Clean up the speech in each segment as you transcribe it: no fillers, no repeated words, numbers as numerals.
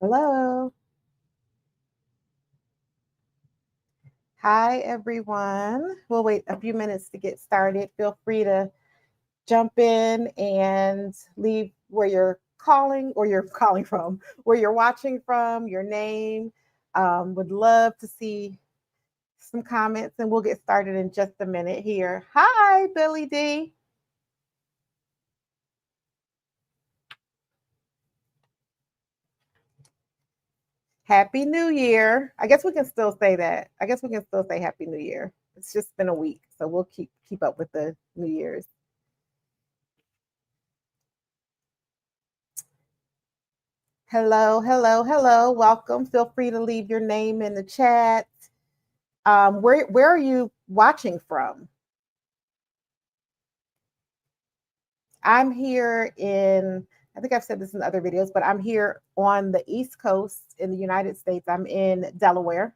Hello. Hi, everyone. We'll wait a few minutes to get started. Feel free to jump in and leave where you're calling or you're calling from, where you're watching from, your name. Would love to see some comments and we'll get started in just a minute here. Hi, Billy D. Happy New Year. I guess we can still say that. I guess we can still say Happy New Year. It's just been a week, so we'll keep up with the New Year's. Hello, hello, hello. Welcome. Feel free to leave your name in the chat. Where are you watching from? I'm here in, I think I've said this in other videos, but I'm here on the East Coast in the United States. I'm in Delaware,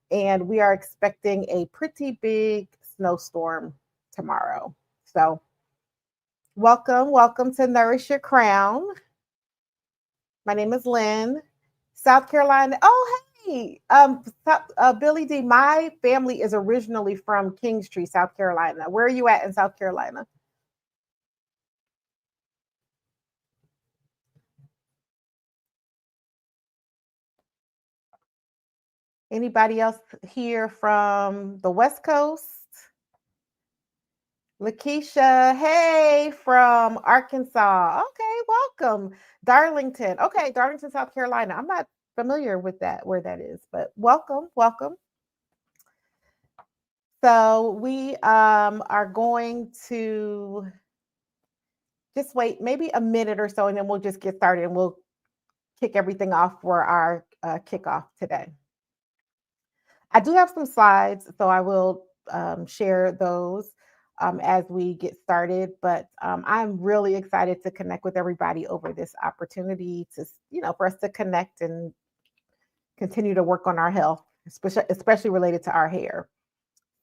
and we are expecting a pretty big snowstorm tomorrow. So, welcome to Nourish Your Crown. My name is Lynn, South Carolina. Oh, hey, Billy D. My family is originally from Kingstree, South Carolina. Where are you at in South Carolina? Anybody else here from the West Coast? Lakeisha, hey, from Arkansas. Okay, welcome. Darlington. Okay, Darlington, South Carolina. I'm not familiar with that, where that is, but welcome. So we are going to just wait maybe a minute or so, and then we'll just get started and we'll kick everything off for our kickoff today. I do have some slides, so I will share those as we get started. But I'm really excited to connect with everybody over this opportunity to, for us to connect and continue to work on our health, especially related to our hair.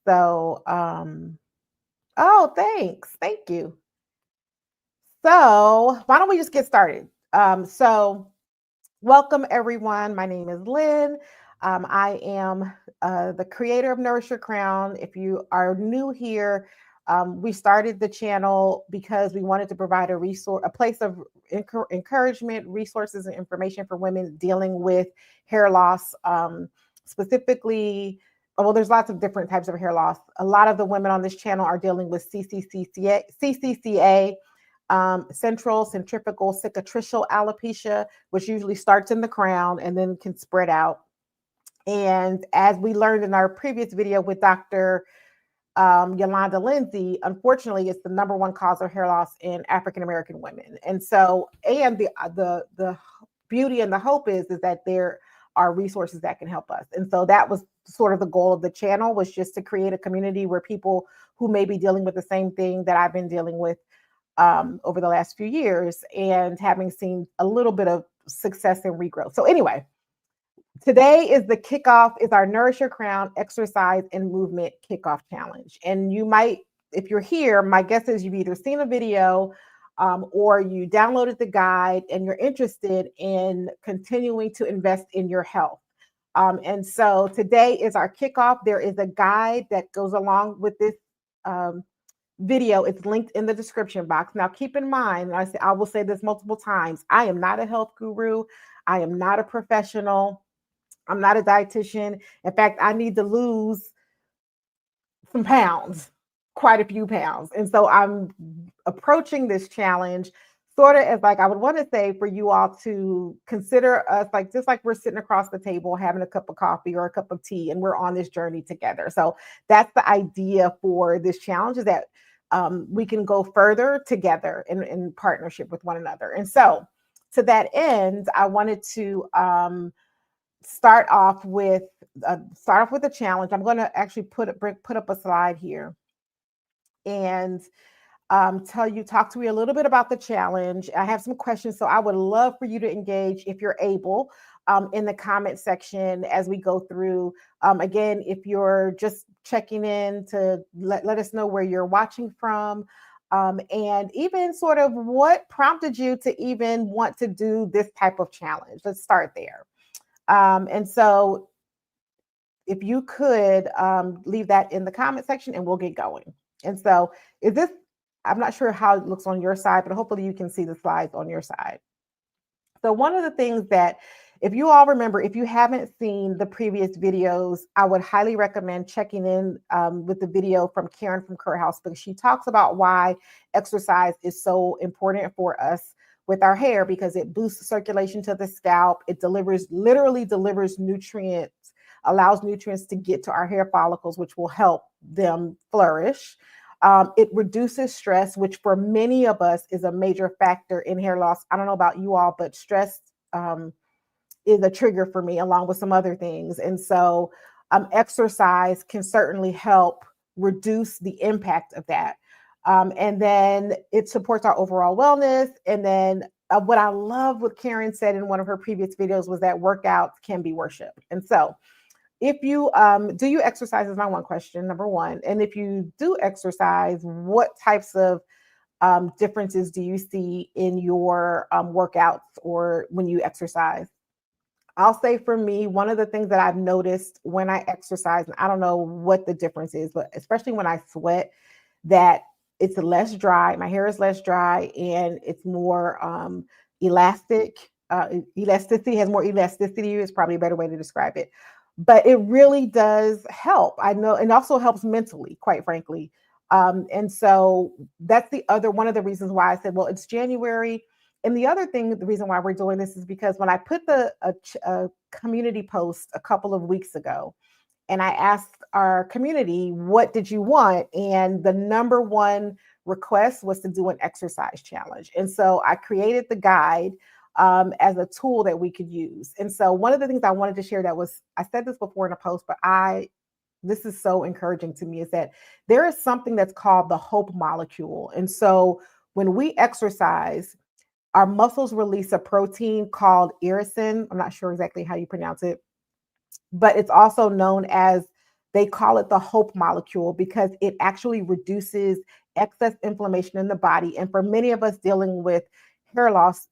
So, oh, thanks. Thank you. So, why don't we just get started? Welcome everyone. My name is Lynn. I am the creator of Nourish Your Crown. If you are new here, we started the channel because we wanted to provide a resource, a place of encouragement, resources, and information for women dealing with hair loss. Specifically, well, there's lots of different types of hair loss. A lot of the women on this channel are dealing with CCCA, central centrifugal cicatricial alopecia, which usually starts in the crown and then can spread out. And as we learned in our previous video with Dr. Yolanda Lindsay, unfortunately, it's the number one cause of hair loss in African American women. And so, and the beauty and the hope is that there are resources that can help us. And so that was sort of the goal of the channel, was just to create a community where people who may be dealing with the same thing that I've been dealing with over the last few years, and having seen a little bit of success and regrowth. So anyway, today is the kickoff, is our Nourish Your Crown exercise and movement kickoff challenge. And you might, if you're here, my guess is you've either seen a video or you downloaded the guide and you're interested in continuing to invest in your health. And so today is our kickoff. There is a guide that goes along with this video. It's linked in the description box. Now, keep in mind, I will say this multiple times, I am not a health guru. I am not a professional. I'm not a dietitian. In fact, I need to lose some pounds, quite a few pounds. And so I'm approaching this challenge sort of as, like, I would want to say for you all to consider us like, just like we're sitting across the table having a cup of coffee or a cup of tea, and we're on this journey together. So that's the idea for this challenge, is that we can go further together in partnership with one another. And so to that end, I wanted to start off with a challenge. I'm going to actually put up a slide here and talk to you a little bit about the challenge. I have some questions, so I would love for you to engage, if you're able, in the comment section as we go through. Again, if you're just checking in, to let us know where you're watching from. and even sort of what prompted you to even want to do this type of challenge. Let's start there. And so if you could leave that in the comment section and we'll get going. And so is this, I'm not sure how it looks on your side, but hopefully you can see the slides on your side. So one of the things that, if you all remember, if you haven't seen the previous videos, I would highly recommend checking in with the video from Karen from Kurt House, because she talks about why exercise is so important for us with our hair, because it boosts circulation to the scalp. It literally delivers nutrients, allows nutrients to get to our hair follicles, which will help them flourish. It reduces stress, which for many of us is a major factor in hair loss. I don't know about you all, but stress is a trigger for me, along with some other things. And so exercise can certainly help reduce the impact of that. And then it supports our overall wellness. And then what I love what Karen said in one of her previous videos was that workouts can be worship. And so if you do you exercise is my one question, number one. And if you do exercise, what types of differences do you see in your workouts or when you exercise? I'll say for me, one of the things that I've noticed when I exercise, and I don't know what the difference is, but especially when I sweat, that it's less dry. My hair is less dry and it's more elastic. Elasticity has more elasticity is probably a better way to describe it. But it really does help. I know, and also helps mentally, quite frankly. And so that's the other one of the reasons why I said, well, it's January. And the other thing, the reason why we're doing this is because when I put a community post a couple of weeks ago, and I asked our community, what did you want? And the number one request was to do an exercise challenge. And so I created the guide as a tool that we could use. And so one of the things I wanted to share that was, I said this before in a post, but this is so encouraging to me, is that there is something that's called the hope molecule. And so when we exercise, our muscles release a protein called irisin. I'm not sure exactly how you pronounce it, but it's also known as, they call it the hope molecule, because it actually reduces excess inflammation in the body. And for many of us dealing with hair loss,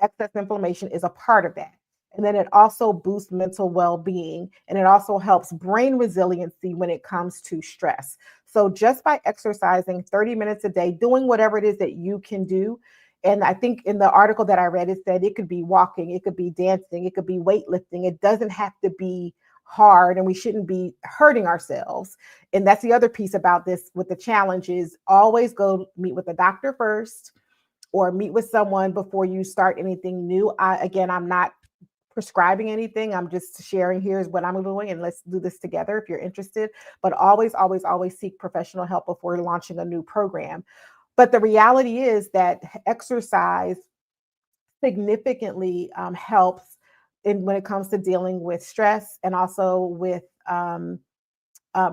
excess inflammation is a part of that. And then it also boosts mental well-being, and it also helps brain resiliency when it comes to stress. So just by exercising 30 minutes a day, doing whatever it is that you can do. And I think in the article that I read, it said it could be walking, it could be dancing, it could be weightlifting. It doesn't have to be hard, and we shouldn't be hurting ourselves. And that's the other piece about this with the challenge, is always go meet with a doctor first, or meet with someone before you start anything new. I'm not prescribing anything. I'm just sharing, here's what I'm doing, and let's do this together if you're interested. But always, always, always seek professional help before launching a new program. But the reality is that exercise significantly helps when it comes to dealing with stress, and also with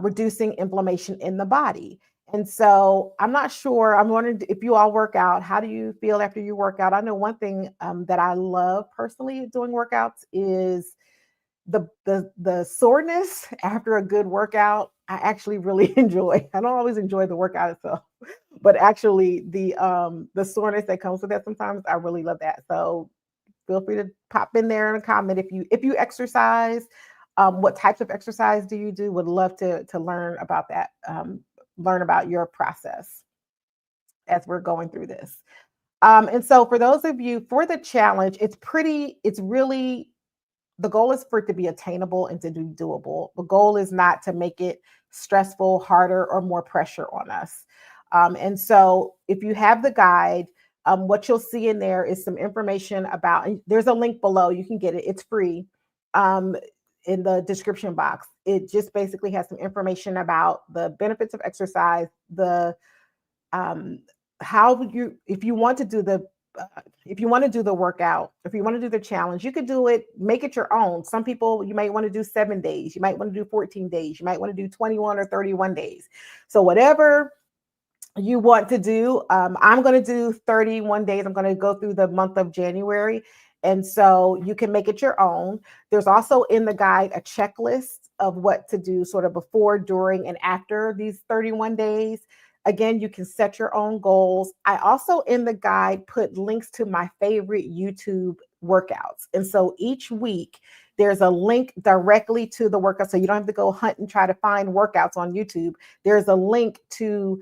reducing inflammation in the body. And so I'm not sure, I'm wondering if you all work out, how do you feel after you work out? I know one thing that I love personally doing workouts is the soreness after a good workout. I actually really enjoy. I don't always enjoy the workout itself, but actually the soreness that comes with that sometimes, I really love that. So feel free to pop in there and comment if you exercise. What types of exercise do you do? Would love to learn about that. Learn about your process as we're going through this. And so for those of you, for the challenge, it's really, the goal is for it to be attainable and to be doable. The goal is not to make it stressful, harder, or more pressure on us. And so if you have the guide, what you'll see in there is some information about, and there's a link below, you can get it, it's free. In the description box, it just basically has some information about the benefits of exercise, the how you, if you want to do the workout, if you want to do the challenge, you could do it, make it your own. Some people, you might want to do 7 days, you might want to do 14 days, you might want to do 21 or 31 days. So whatever you want to do, I'm going to do 31 days. I'm going to go through the month of January. And so you can make it your own. There's also in the guide a checklist of what to do sort of before, during, and after these 31 days. Again, you can set your own goals. I also in the guide put links to my favorite YouTube workouts. And so each week there's a link directly to the workout. So you don't have to go hunt and try to find workouts on YouTube. There's a link to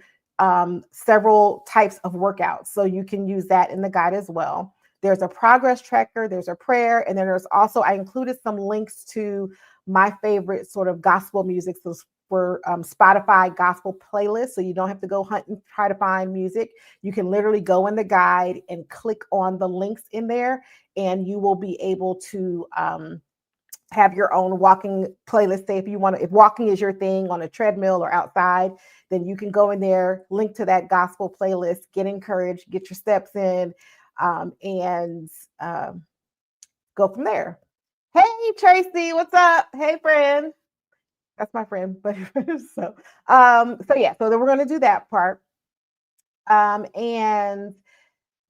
several types of workouts. So you can use that in the guide as well. There's a progress tracker, there's a prayer, and then there's also, I included some links to my favorite sort of gospel music. So for Spotify gospel playlists. So you don't have to go hunt and try to find music. You can literally go in the guide and click on the links in there, and you will be able to have your own walking playlist. Say if you want to, if walking is your thing on a treadmill or outside, then you can go in there, link to that gospel playlist, get encouraged, get your steps in, and go from there. Hey, Tracy, what's up? Hey, friend. That's my friend. But so yeah, so then we're going to do that part. And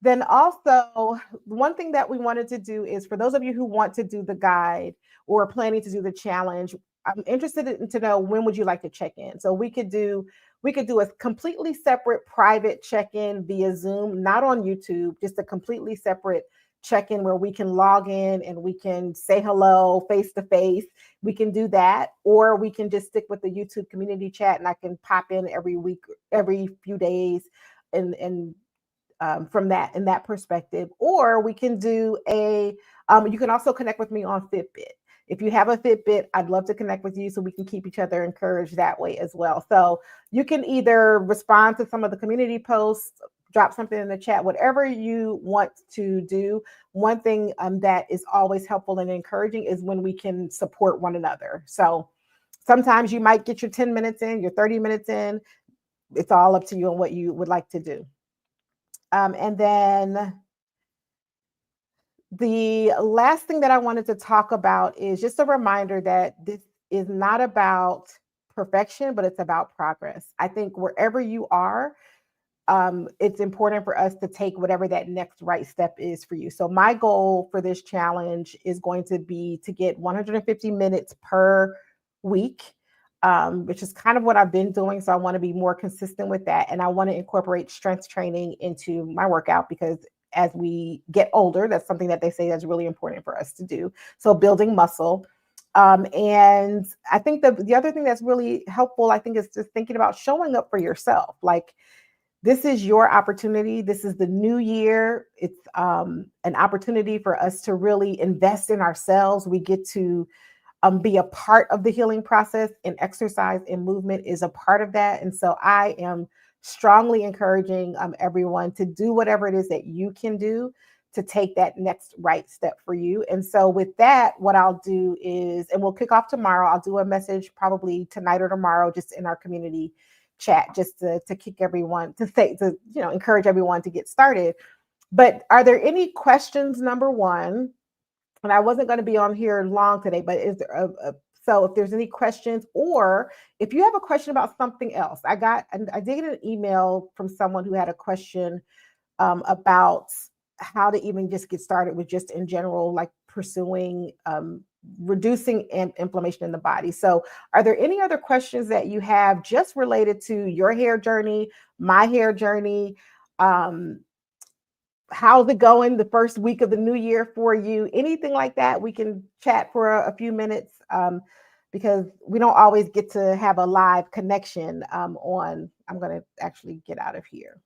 then also, one thing that we wanted to do is for those of you who want to do the guide or planning to do the challenge, I'm interested to know when would you like to check in. So we could do a completely separate private check-in via Zoom, not on YouTube, just a completely separate check-in where we can log in and we can say hello face to face. We can do that, or we can just stick with the YouTube community chat and I can pop in every week, every few days, and from that in that perspective. Or we can do you can also connect with me on Fitbit. If you have a Fitbit, I'd love to connect with you so we can keep each other encouraged that way as well. So you can either respond to some of the community posts, drop something in the chat, whatever you want to do. One thing that is always helpful and encouraging is when we can support one another. So sometimes you might get your 10 minutes in, your 30 minutes in. It's all up to you and what you would like to do. And then the last thing that I wanted to talk about is just a reminder that this is not about perfection, but it's about progress. I think wherever you are, it's important for us to take whatever that next right step is for you. So my goal for this challenge is going to be to get 150 minutes per week, which is kind of what I've been doing. So I want to be more consistent with that. And I want to incorporate strength training into my workout because as we get older, that's something that they say that's really important for us to do. So building muscle. And I think the other thing that's really helpful, I think, is just thinking about showing up for yourself. Like, this is your opportunity. This is the new year. It's an opportunity for us to really invest in ourselves. We get to be a part of the healing process, and exercise and movement is a part of that. And so I am strongly encouraging everyone to do whatever it is that you can do to take that next right step for you. And so with that, what I'll do is, and we'll kick off tomorrow, I'll do a message probably tonight or tomorrow, just in our community chat, just to kick everyone, to encourage everyone to get started. But are there any questions, number one? And I wasn't going to be on here long today, but is there so if there's any questions, or if you have a question about something else, I did get an email from someone who had a question about how to even just get started with just in general, like pursuing reducing inflammation in the body. So are there any other questions that you have just related to your hair journey, my hair journey? How's it going the first week of the new year for you? Anything like that, we can chat for a few minutes because we don't always get to have a live connection I'm going to actually get out of here.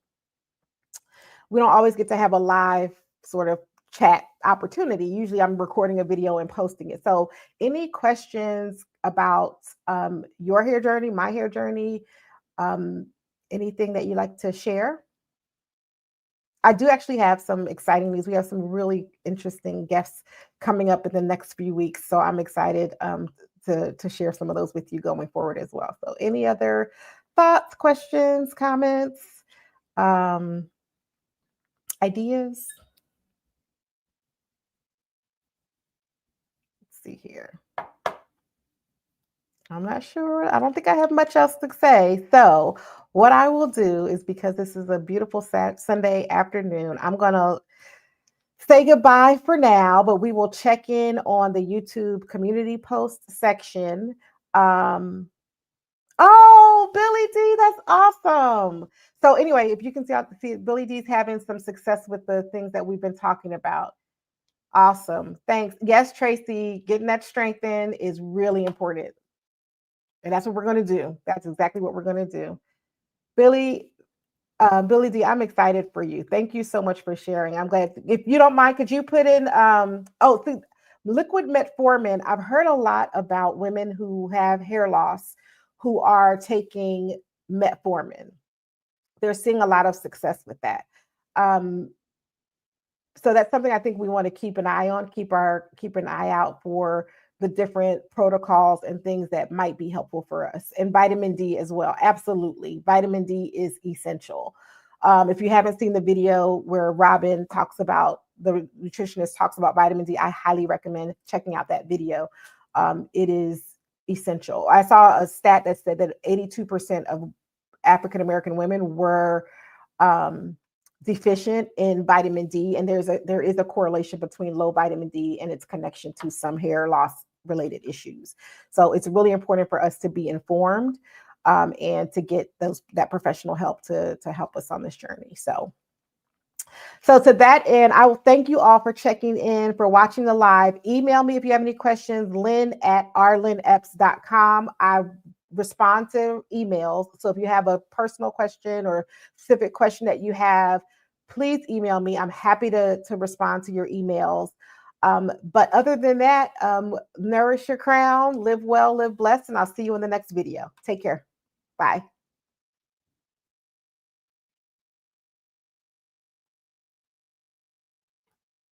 We don't always get to have a live sort of chat opportunity. Usually I'm recording a video and posting it. So any questions about your hair journey, my hair journey, anything that you'd like to share? I do actually have some exciting news. We have some really interesting guests coming up in the next few weeks. So I'm excited to share some of those with you going forward as well. So any other thoughts, questions, comments, ideas? Let's see here. I'm not sure. I don't think I have much else to say. So what I will do is, because this is a beautiful Sunday afternoon, I'm going to say goodbye for now, but we will check in on the YouTube community post section. Oh, Billy D, that's awesome. So anyway, if you can see Billy D's having some success with the things that we've been talking about. Awesome. Thanks. Yes, Tracy, getting that strength in is really important. And that's what we're going to do. That's exactly what we're going to do. Billy, Billy D, I'm excited for you. Thank you so much for sharing. I'm glad. If you don't mind, could you put in, liquid metformin? I've heard a lot about women who have hair loss who are taking metformin. They're seeing a lot of success with that. Um, so that's something I think we want to keep an eye on, keep an eye out for the different protocols and things that might be helpful for us. And vitamin D as well. Absolutely. Vitamin D is essential. If you haven't seen the video where Robin talks about, the nutritionist talks about vitamin D, I highly recommend checking out that video. It is essential. I saw a stat that said that 82% of African American women were deficient in vitamin D, and there is a correlation between low vitamin D and its connection to some hair loss related issues. So it's really important for us to be informed and to get that professional help to help us on this journey. So to that end, I will thank you all for checking in, for watching the live. Email me if you have any questions, lynn@arlyneps.com. I respond to emails. So if you have a personal question or specific question that you have, please email me. I'm happy to respond to your emails. But other than that, nourish your crown, live well, live blessed, and I'll see you in the next video. Take care. Bye.